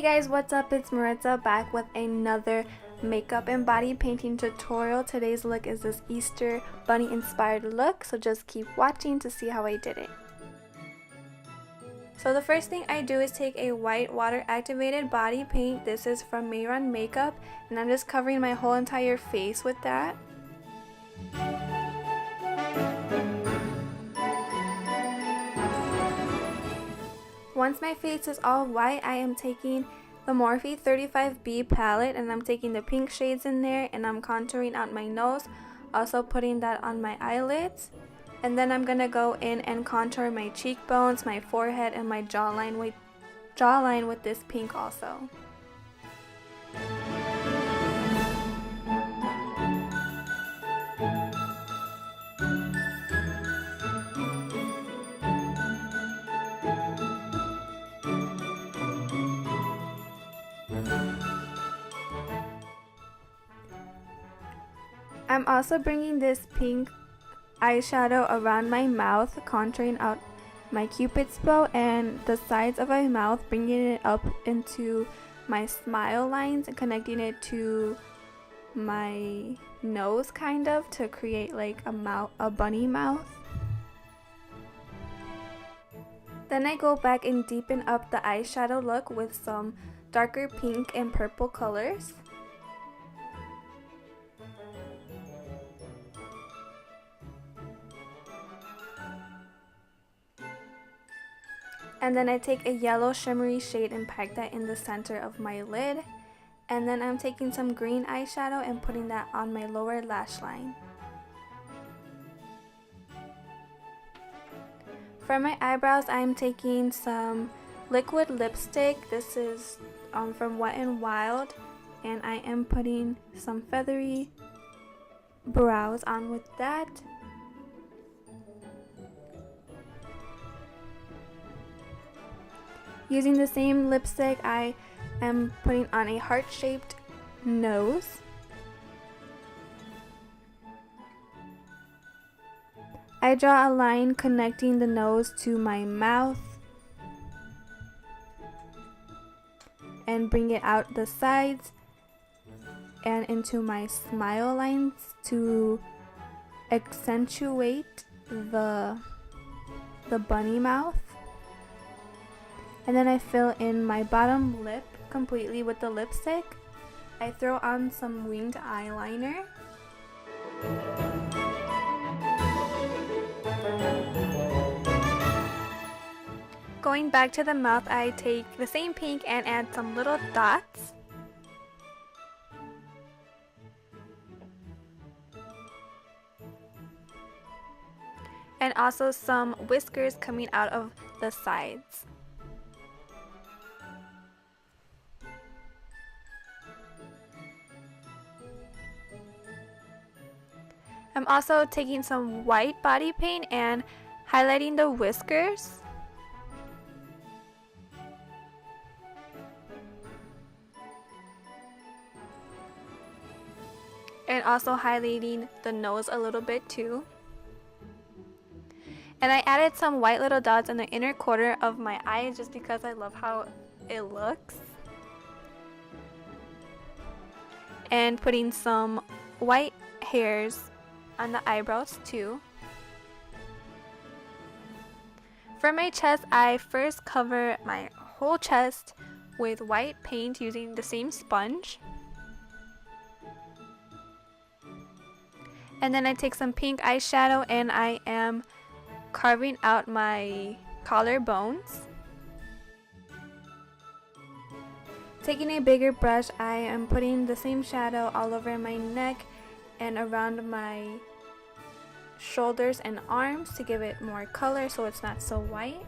guys, what's up? It's Maritza back with another makeup and body painting tutorial. Today's look is this Easter bunny inspired look, so just keep watching to see how I did it. So the first thing I do is take a white water activated body paint. This is from Mehron Makeup, and I'm just covering my whole entire face with that. Once my face is all white, I am taking the Morphe 35B palette and I'm taking the pink shades in there and I'm contouring out my nose, also putting that on my eyelids. And then I'm gonna go in and contour my cheekbones, my forehead, and my jawline with this pink also. I'm also bringing this pink eyeshadow around my mouth, contouring out my cupid's bow and the sides of my mouth, bringing it up into my smile lines and connecting it to my nose kind of to create like a bunny mouth. Then I go back and deepen up the eyeshadow look with some darker pink and purple colors. And then I take a yellow shimmery shade and pack that in the center of my lid. And then I'm taking some green eyeshadow and putting that on my lower lash line. For my eyebrows, I'm taking some liquid lipstick. This is from Wet n Wild. And I am putting some feathery brows on with that. Using the same lipstick, I am putting on a heart-shaped nose. I draw a line connecting the nose to my mouth and bring it out the sides and into my smile lines to accentuate the bunny mouth. And then I fill in my bottom lip completely with the lipstick. I throw on some winged eyeliner. Going back to the mouth, I take the same pink and add some little dots. And also some whiskers coming out of the sides. I'm also taking some white body paint and highlighting the whiskers. And also highlighting the nose a little bit too. And I added some white little dots in the inner corner of my eye just because I love how it looks. And putting some white hairs on the eyebrows too. For my chest, I first cover my whole chest with white paint using the same sponge. And then I take some pink eyeshadow and I am carving out my collarbones. Taking a bigger brush, I am putting the same shadow all over my neck and around my shoulders and arms to give it more color so it's not so white.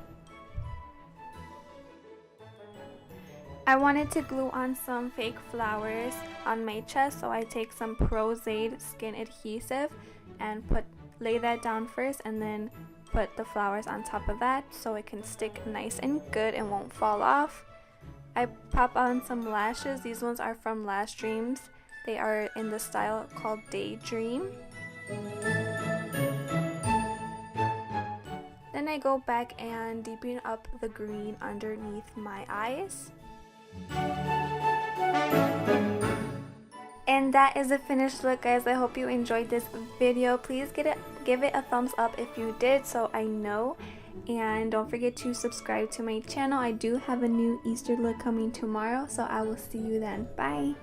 I wanted to glue on some fake flowers on my chest, so I take some Pro-Zade skin adhesive and lay that down first and then put the flowers on top of that so it can stick nice and good and won't fall off. I pop on some lashes. These ones are from Lash Dreams. They are in the style called Daydream. Then I go back and deepen up the green underneath my eyes. And that is the finished look, guys. I hope you enjoyed this video. Please give it a thumbs up if you did, so I know. And don't forget to subscribe to my channel. I do have a new Easter look coming tomorrow, so I will see you then. Bye.